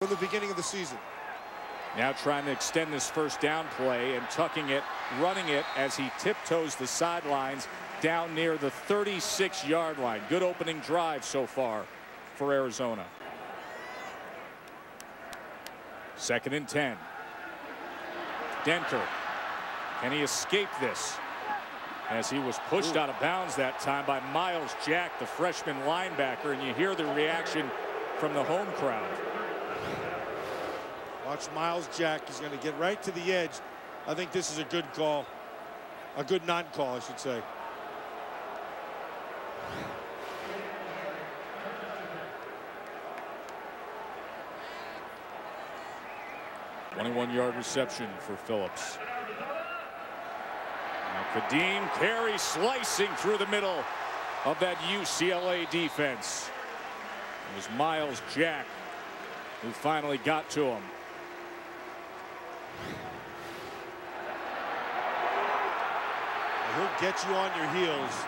from the beginning of the season. Now trying to extend this first down play and tucking it, running it as he tiptoes the sidelines down near the 36-yard line. Good opening drive so far for Arizona. 2nd and 10. Denker. Can he escape this? As he was pushed out of bounds that time by Myles Jack, the freshman linebacker, and you hear the reaction from the home crowd. Watch Myles Jack. He's going to get right to the edge. I think this is a good call. A good non-call, I should say. A 21-yard reception for Phillips. Now Kadeem Carey slicing through the middle of that UCLA defense. It was Myles Jack who finally got to him. He'll get you on your heels.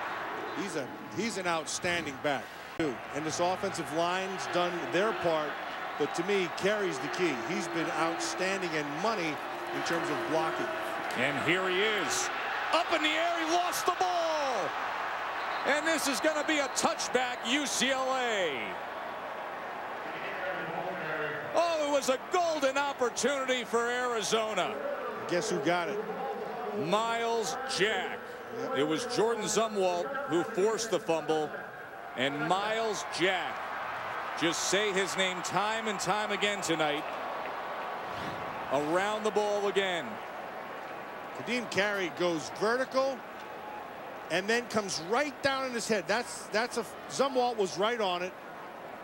He's an outstanding back, too. And this offensive line's done their part, but to me, Carey's the key. He's been outstanding and money in terms of blocking. And here he is. Up in the air, he lost the ball. And this is going to be a touchback, UCLA. Oh, it was a golden opportunity for Arizona. Guess who got it? Myles Jack. Yep. It was Jordan Zumwalt who forced the fumble, and Myles Jack, just say his name time and time again tonight, around the ball again. Kadeem Carey goes vertical and then comes right down in his head. Zumwalt was right on it.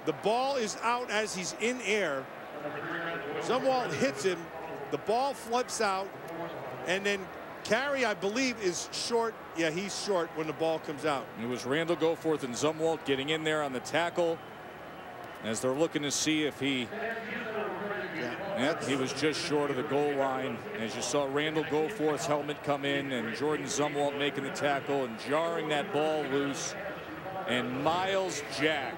The ball is out as he's in air. Zumwalt hits him. The ball flips out, and then Carey, I believe, is short. Yeah, he's short when the ball comes out. It was Randall Goforth and Zumwalt getting in there on the tackle as they're looking to see if he he was just short of the goal line. As you saw Randall Goforth's helmet come in and Jordan Zumwalt making the tackle and jarring that ball loose, and Myles Jack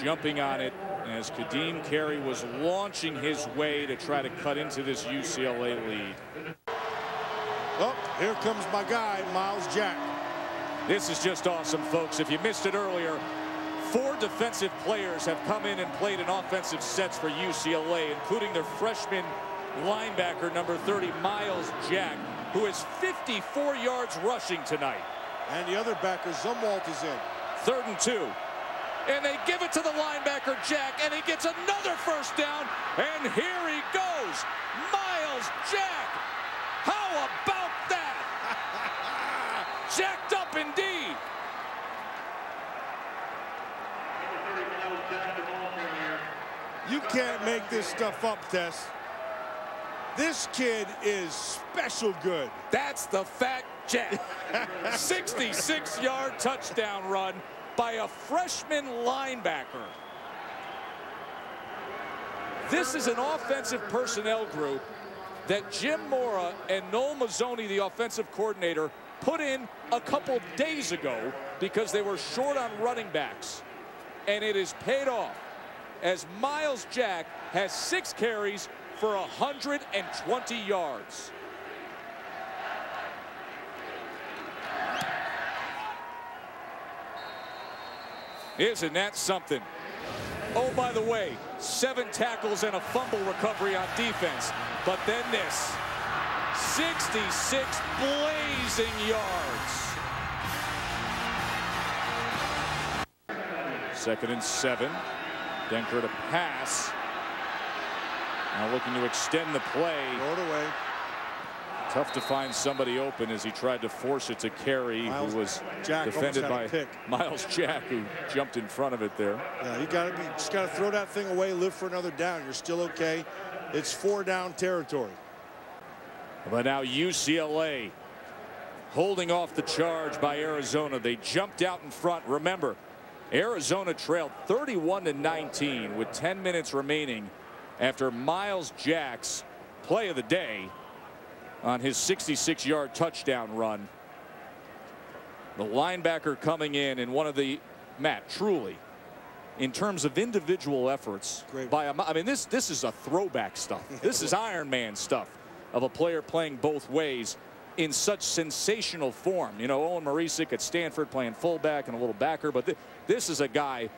jumping on it as Kadeem Carey was launching his way to try to cut into this UCLA lead. Oh, here comes my guy, Myles Jack. This is just awesome, folks. If you missed it earlier, 4 defensive players have come in and played in offensive sets for UCLA, including their freshman linebacker, number 30, Myles Jack, who has 54 yards rushing tonight. And the other backer, Zumwalt, is in. 3rd and 2. And they give it to the linebacker, Jack, and he gets another first down. And here he goes, Myles Jack. How about that? Jacked up indeed. You can't make this stuff up, Tess. This kid is special good. That's the Fat Jack. 66-yard touchdown run by a freshman linebacker. This is an offensive personnel group that Jim Mora and Noel Mazzoni, the offensive coordinator, put in a couple days ago because they were short on running backs. And it has paid off as Myles Jack has 6 carries for 120 yards. Isn't that something? Oh, by the way, 7 tackles and a fumble recovery on defense. But then this, 66 blazing yards. 2nd and 7. Denker to pass. Now looking to extend the play. Throw it away. Tough to find somebody open as he tried to force it to Carey, who was defended by Myles Jack, who jumped in front of it there. Yeah, you just gotta throw that thing away, live for another down. You're still okay. It's 4-down territory. But now UCLA holding off the charge by Arizona. They jumped out in front. Remember, Arizona trailed 31-19 with 10 minutes remaining after Myles Jack's play of the day on his 66-yard touchdown run. The linebacker coming in and one of the, Matt, truly in terms of individual efforts by I mean, this is a throwback stuff. This is Iron Man stuff of a player playing both ways in such sensational form. You know, Owen Marisic at Stanford playing fullback and a little backer, but this is a guy,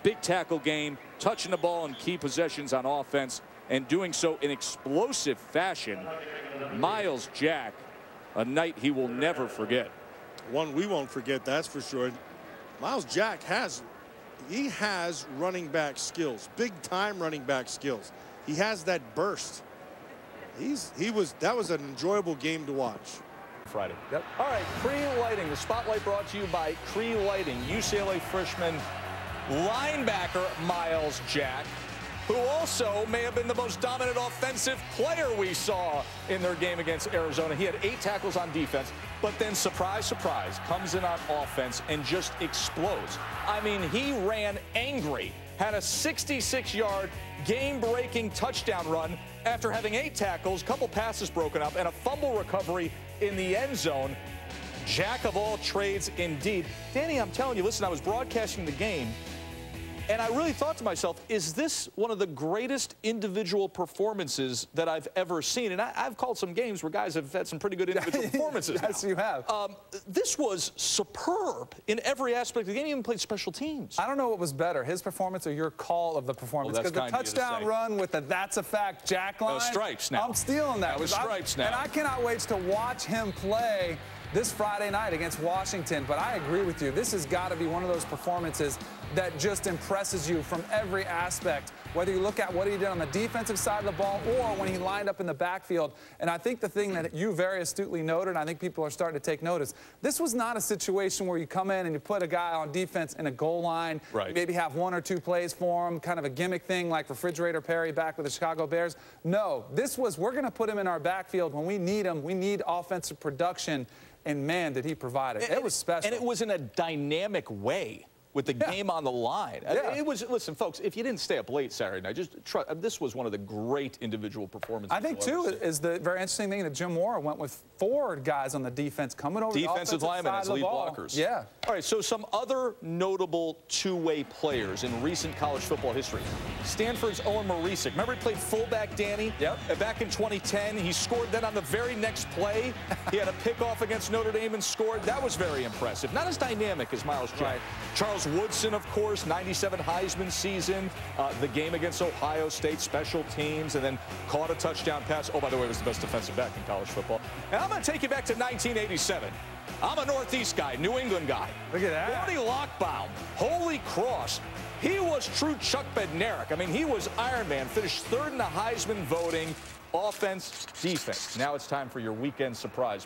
big tackle game, touching the ball in key possessions on offense, and doing so in explosive fashion. Myles Jack, a night he will never forget. One we won't forget, that's for sure. Myles Jack has running back skills, big time running back skills. He has that burst. That was an enjoyable game to watch. Friday. Yep. All right, Cree Lighting. The spotlight brought to you by Cree Lighting. UCLA freshman linebacker Myles Jack, who also may have been the most dominant offensive player we saw in their game against Arizona. He had 8 tackles on defense, but then surprise, surprise, comes in on offense and just explodes. I mean, he ran angry, had a 66-yard game-breaking touchdown run after having 8 tackles, couple passes broken up, and a fumble recovery in the end zone. Jack of all trades indeed. Danny, I'm telling you, listen, I was broadcasting the game, and I really thought to myself, is this one of the greatest individual performances that I've ever seen? And I've called some games where guys have had some pretty good individual performances. Yes, you have. This was superb in every aspect of the game. He even played special teams. I don't know what was better, his performance or your call of the performance. Because the touchdown run with the "that's a fact" Jack line. Stripes now. I'm stealing that. That was stripes now. And I cannot wait to watch him play this Friday night against Washington. But I agree with you. This has got to be one of those performances that just impresses you from every aspect, whether you look at what he did on the defensive side of the ball or when he lined up in the backfield. And I think the thing that you very astutely noted, and I think people are starting to take notice, this was not a situation where you come in and you put a guy on defense in a goal line, maybe have 1 or 2 plays for him, kind of a gimmick thing like Refrigerator Perry back with the Chicago Bears. No, this was, we're going to put him in our backfield when we need him. We need offensive production. And man, did he provide it. It was special. And it was in a dynamic way with the game on the line. It was, listen, folks, if you didn't stay up late Saturday night, just trust, this was one of the great individual performances. I think, too, is the very interesting thing that Jim Mora went with 4 guys on the defense coming over defensive linemen as lead blockers. Yeah. All right, so some other notable two-way players in recent college football history. Stanford's Owen Marisic. Remember he played fullback, Danny? Yep. Back in 2010, he scored then on the very next play. He had a pickoff against Notre Dame and scored. That was very impressive. Not as dynamic as Myles Jack. Charles Woodson, of course, 97 Heisman season, the game against Ohio State, special teams, and then caught a touchdown pass. Oh, by the way, was the best defensive back in college football. And I'm going to take you back to 1987. I'm a Northeast guy, New England guy. Look at that. Marty Lockbaum, Holy Cross. He was true Chuck Bednarik. I mean, he was Iron Man, finished 3rd in the Heisman voting, offense, defense. Now it's time for your weekend surprise.